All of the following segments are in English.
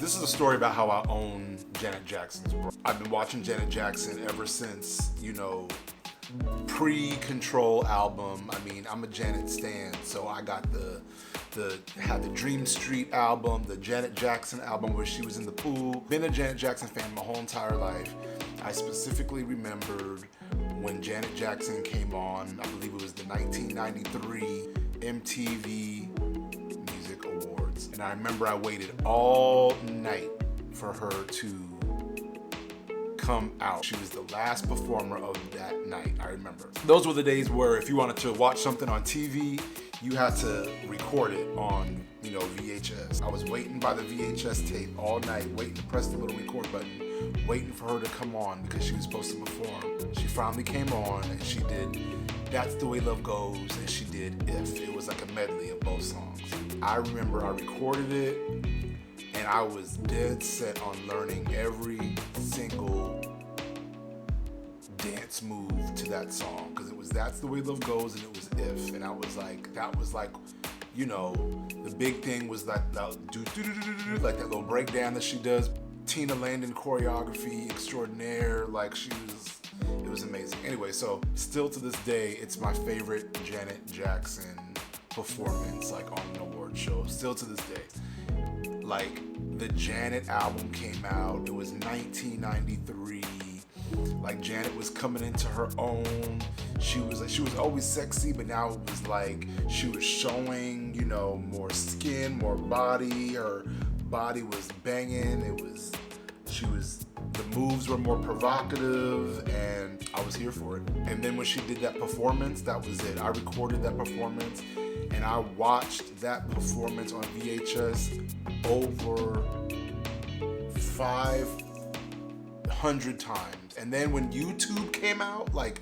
This is a story about how I own Janet Jackson's bro. I've been watching Janet Jackson ever since, pre-Control album. I mean, I'm a Janet stan, so I got had the Dream Street album, the Janet Jackson album where she was in the pool. Been a Janet Jackson fan my whole entire life. I specifically remembered when Janet Jackson came on, I believe it was the 1993 MTV Music Awards. And I remember I waited all night for her to come out. She was the last performer of that night, I remember. Those were the days where if you wanted to watch something on TV, you had to record it on, VHS. I was waiting by the VHS tape all night, waiting to press the little record button, waiting for her to come on because she was supposed to perform. She finally came on and she did That's the Way Love Goes and she did If. It was like a medley of both songs. I remember I recorded it and I was dead set on learning every single dance move to that song because it was That's the Way Love Goes and it was If, and I was like, that was like, the big thing was like that like that little breakdown that she does. Tina Landon choreography extraordinaire, like it was amazing. Anyway, so still to this day, it's my favorite Janet Jackson performance, like on an award show. Still to this day. Like the Janet album came out, it was 1993. Like Janet was coming into her own. She was always sexy, but now it was like she was showing, more skin, more body. Her body was banging. The moves were more provocative, and I was here for it. And then when she did that performance, that was it. I recorded that performance, and I watched that performance on VHS over 500 times. And then when YouTube came out, when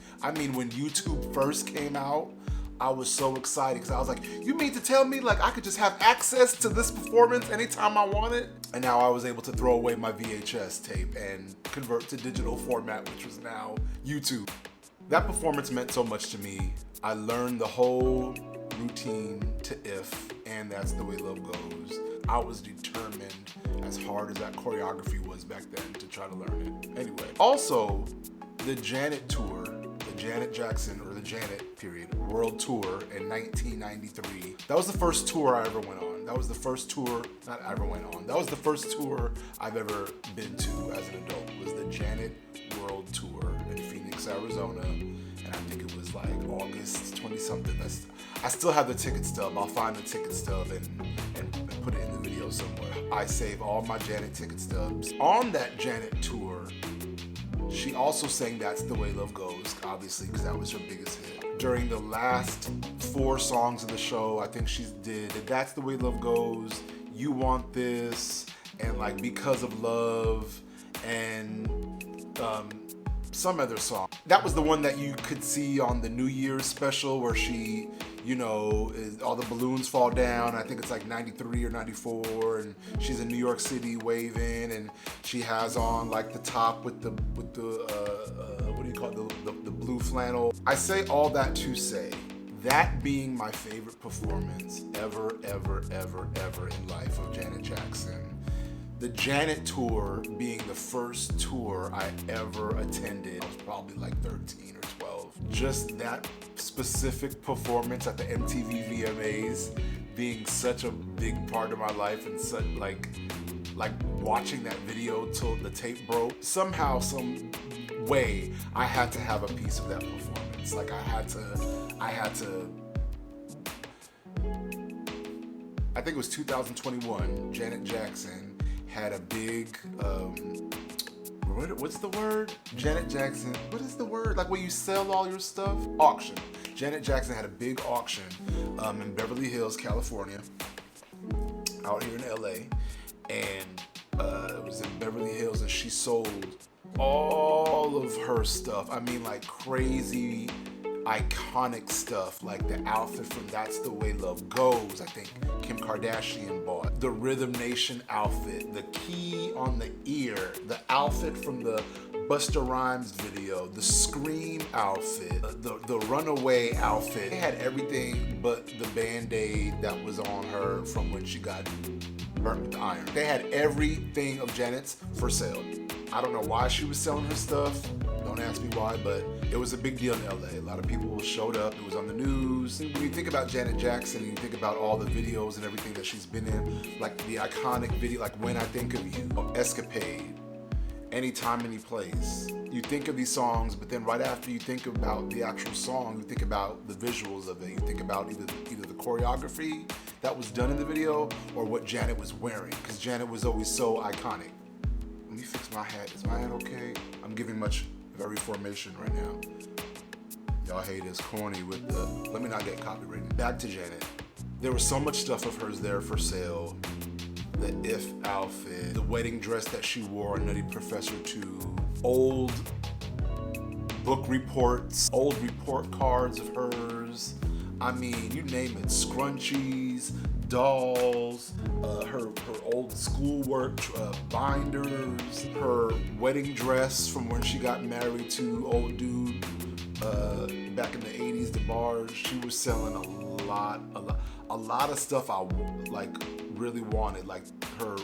YouTube first came out, I was so excited because I was like, you mean to tell me I could just have access to this performance anytime I want it? And now I was able to throw away my VHS tape and convert to digital format, which was now YouTube. That performance meant so much to me. I learned the whole routine to If and That's the Way Love Goes. I was determined, as hard as that choreography was back then, to try to learn it. Anyway, also the Janet tour, the Janet Jackson, or the Janet period, world tour in 1993. That was the first tour I ever went on. That was the first tour, not ever went on. That was the first tour I've ever been to as an adult, was the Janet World Tour in Phoenix, Arizona. And I think it was like August 20-something. I still have the ticket stub. I'll find the ticket stub and put it in the video somewhere. I save all my Janet ticket stubs. On that Janet tour, she also sang That's the Way Love Goes, obviously, because that was her biggest hit. During the last 4 songs of the show, I think she did That's the Way Love Goes, You Want This, and Because of Love, and some other song. That was the one that you could see on the New Year's special where she, all the balloons fall down. I think it's 93 or 94, and she's in New York City waving, and she has on the top with the what do you call it, the blue flannel. I say all that to say, that being my favorite performance ever in life of Janet Jackson. The Janet tour being the first tour I ever attended. I was probably 13 or 12. Just that specific performance at the MTV VMAs being such a big part of my life, and such watching that video till the tape broke. Somehow, some way, I had to have a piece of that performance. I think it was 2021, Janet Jackson had a big, what's the word? Janet Jackson, what is the word? Where you sell all your stuff? Auction. Janet Jackson had a big auction in Beverly Hills, California, out here in LA. And it was in Beverly Hills, and she sold all of her stuff. I mean, crazy, iconic stuff, the outfit from That's the Way Love Goes, I think Kim Kardashian bought. The Rhythm Nation outfit, the key on the ear, the outfit from the Busta Rhymes video, the Scream outfit, the Runaway outfit. They had everything but the Band-Aid that was on her from when she got burnt with the iron. They had everything of Janet's for sale. I don't know why she was selling her stuff. Don't ask me why, but it was a big deal in LA. A lot of people showed up. It was on the news. When you think about Janet Jackson, you think about all the videos and everything that she's been in, like the iconic video, like When I Think of You, Escapade, Anytime, Any Place. You think of these songs, but then right after you think about the actual song, you think about the visuals of it. You think about either the choreography that was done in the video or what Janet was wearing, because Janet was always so iconic. Let me fix my hat. Is my hat okay? I'm giving very formation right now. Y'all hate is corny with the, let me not get copyrighted. Back to Janet. There was so much stuff of hers there for sale. The If outfit, the wedding dress that she wore on Nutty Professor 2, old book reports, old report cards of hers. I mean, you name it, scrunchies, dolls, her old schoolwork binders, her wedding dress from when she got married to old dude back in the 80s, the bars. She was selling a lot of stuff I really wanted, like her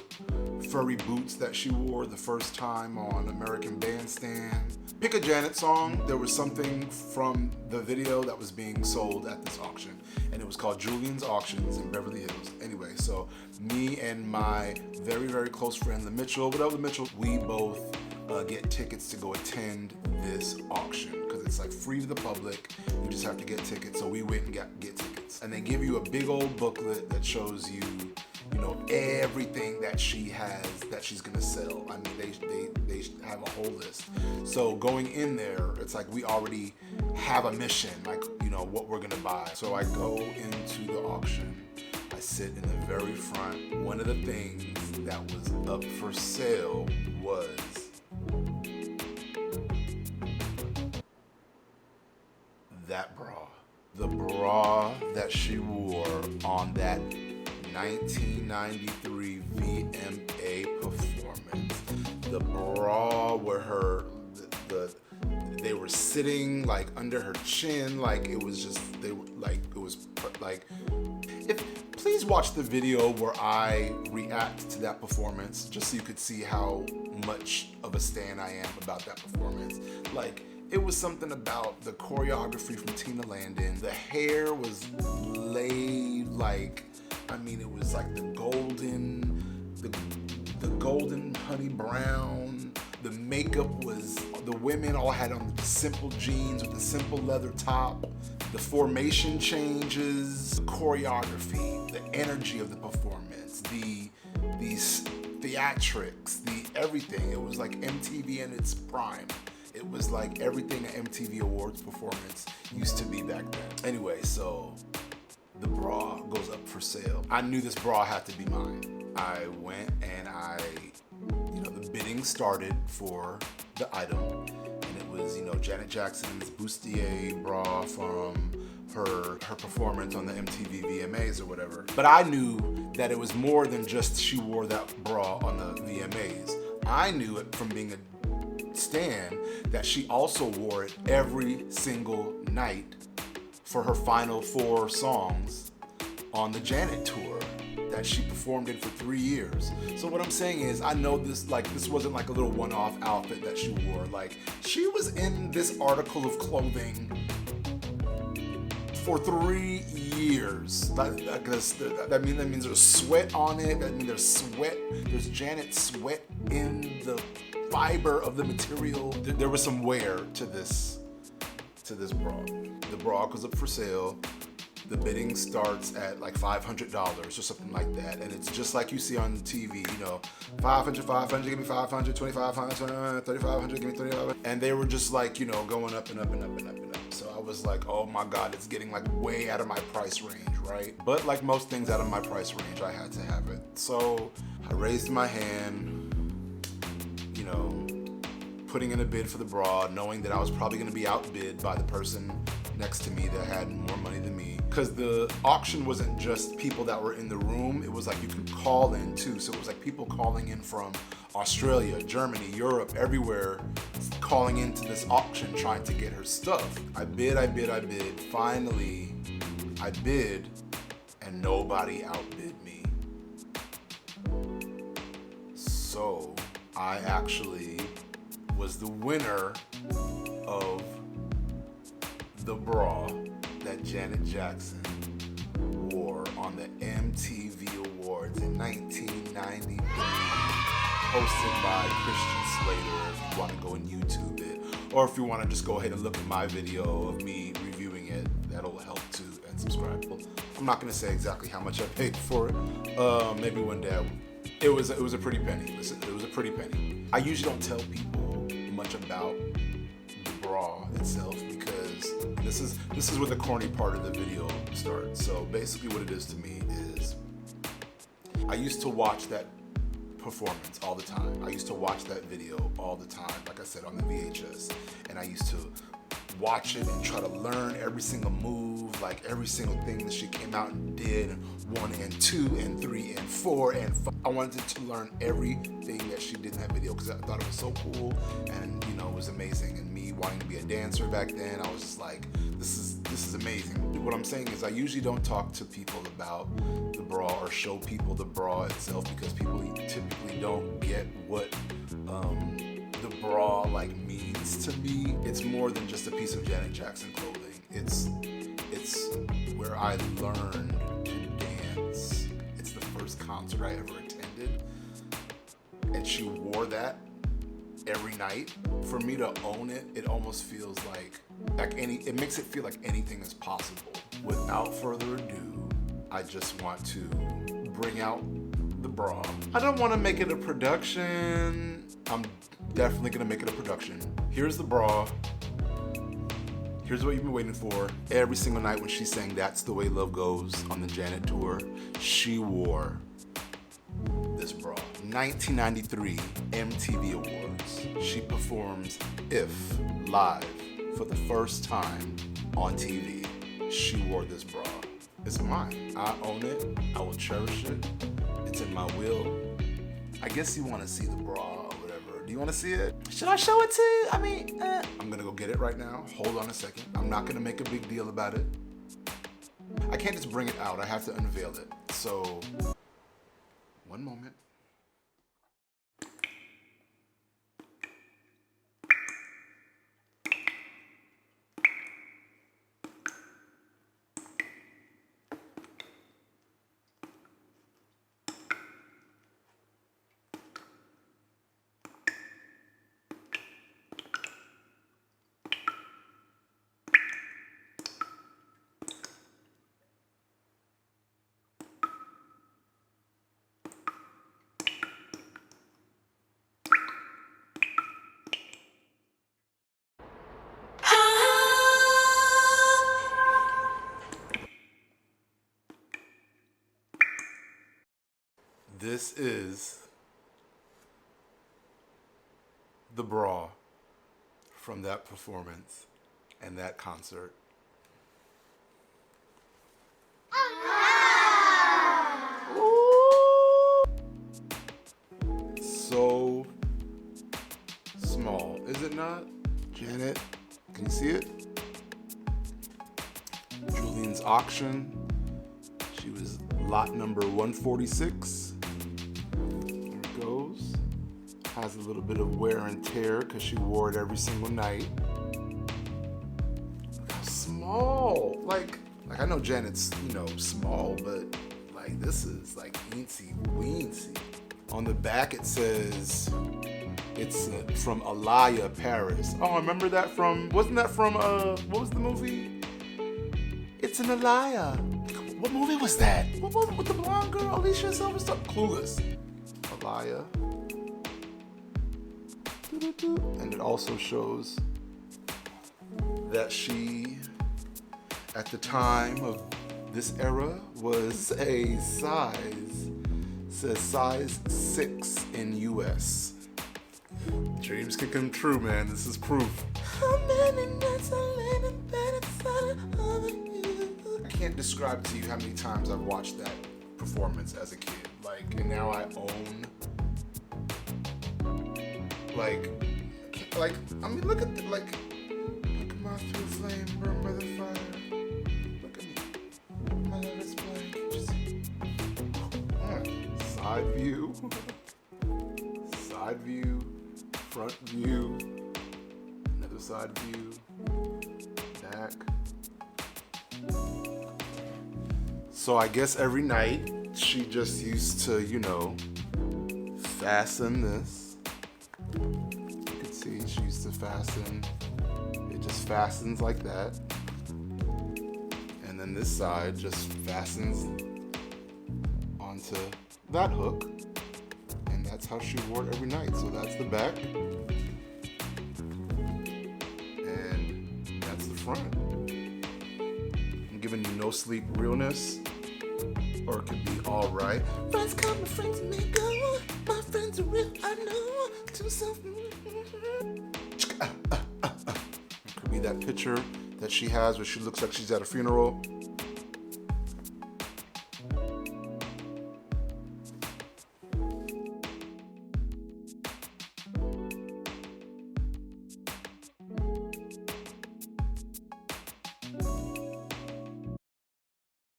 furry boots that she wore the first time on American Bandstand. Pick a Janet song. There was something from the video that was being sold at this auction, and it was called Julian's Auctions in Beverly Hills. Anyway, so me and my very, very close friend, the Mitchell, we both get tickets to go attend this auction because it's like free to the public. You just have to get tickets. So we went and get tickets, and they give you a big old booklet that shows you, everything that she has that she's gonna sell. I mean, they have a whole list. So going in there, it's like we already have a mission, like, what we're gonna buy. So I go into the auction. I sit in the very front. One of the things that was up for sale was that bra. The bra that she wore on that 1993 VMA performance. The bra where they were sitting like under her chin, like it was just, please watch the video where I react to that performance, just so you could see how much of a stan I am about that performance. Like, it was something about the choreography from Tina Landon. The hair was laid it was like the golden honey brown. The makeup was, the women all had on the simple jeans with the simple leather top. The formation changes, the choreography, the energy of the performance, these theatrics, the everything. It was like MTV in its prime. It was like everything an MTV Awards performance used to be back then. Anyway, so the bra goes up for sale. I knew this bra had to be mine. I went and the bidding started for the item, and it was, Janet Jackson's bustier bra from her performance on the MTV VMAs or whatever. But I knew that it was more than just she wore that bra on the VMAs. I knew it from being a stan that she also wore it every single night for her final 4 songs on the Janet tour that she performed in for 3 years. So what I'm saying is, I know this wasn't like a little one-off outfit that she wore. Like, she was in this article of clothing for 3 years. That means there's sweat on it. That means there's Janet sweat in the fiber of the material. There was some wear to this bra. The bra goes up for sale. The bidding starts at like $500 or something like that, and it's just like you see on TV, 500, give me 500, 2,500, 3,500, give me 3,500, and they were just like, going up and up and up and up and up. So I was like, oh my God, it's getting like way out of my price range, right? But like most things out of my price range, I had to have it. So I raised my hand, putting in a bid for the bra, knowing that I was probably going to be outbid by the person next to me that had more money than me. Because the auction wasn't just people that were in the room, it was like you could call in too. So it was like people calling in from Australia, Germany, Europe, everywhere, calling into this auction trying to get her stuff. I bid. Finally, I bid, and nobody outbid me. So I actually was the winner of the bra that Janet Jackson wore on the MTV Awards in 1993, hosted by Christian Slater. If you want to go and YouTube it, or if you want to just go ahead and look at my video of me reviewing it, that'll help too, and subscribe. I'm not going to say exactly how much I paid for it. Maybe one day it was a pretty penny. Listen, it was a pretty penny. I usually don't tell people much about the bra itself because this is where the corny part of the video starts. So basically what it is to me is I used to watch that performance all the time. I used to watch that video all the time, like I said, on the VHS. And I used to watch it and try to learn every single move, like every single thing that she came out and did, 1 and 2 and 3 and 4 and 5. I wanted to learn everything that she did in that video because I thought it was so cool and it was amazing. And me wanting to be a dancer back then, I was just like, this is amazing. What I'm saying is I usually don't talk to people about the bra or show people the bra itself because people typically don't get what the bra like means to me. It's more than just a piece of Janet Jackson clothing. It's where I learned to dance. It's the first concert I ever attended, and she wore that every night. For me to own it, it almost feels like it makes it feel like anything is possible. Without further ado, I just want to bring out the bra. I don't want to make it a production. I'm definitely gonna make it a production. Here's the bra. Here's what you've been waiting for. Every single night when she sang That's the Way Love Goes on the Janet tour, she wore this bra. 1993 MTV Awards. She performs If live for the first time on TV. She wore this bra. It's mine. I own it. I will cherish it. It's in my will. I guess you want to see the bra. Do you want to see it? Should I show it to you? I mean, I'm gonna go get it right now. Hold on a second. I'm not gonna make a big deal about it. I can't just bring it out. I have to unveil it. So, one moment. This is the bra from that performance and that concert. Ooh. So small, is it not? Janet, can you see it? Julian's auction. She was lot number 146. Goes. Has a little bit of wear and tear because she wore it every single night. Look how small. Like I know Janet's, small, but like this is like eensy weensy. On the back it says it's from Alaya, Paris. Oh, remember that wasn't that from what was the movie? It's an Alaya. What movie was that? What was it with the blonde girl, Alicia Silverstone? Clueless. Alaya. And it also shows that she, at the time of this era, was a size 6 in US. Dreams can come true, man. This is proof. I can't describe to you how many times I've watched that performance as a kid. And now I own, look at my through flame, burned by the fire. Look at me. My love is blank. Side view. side view, front view, another side view, back. So I guess every night she just used to, you know, fasten this. You can see she used to fasten. It just fastens like that. And then this side just fastens onto that hook. And that's how she wore it every night. So that's the back. And that's the front. I'm giving you no sleep realness. Or it could be all right. Friends come and friends may go. My friends are real, I know. To self. It could be that picture that she has where she looks like she's at a funeral.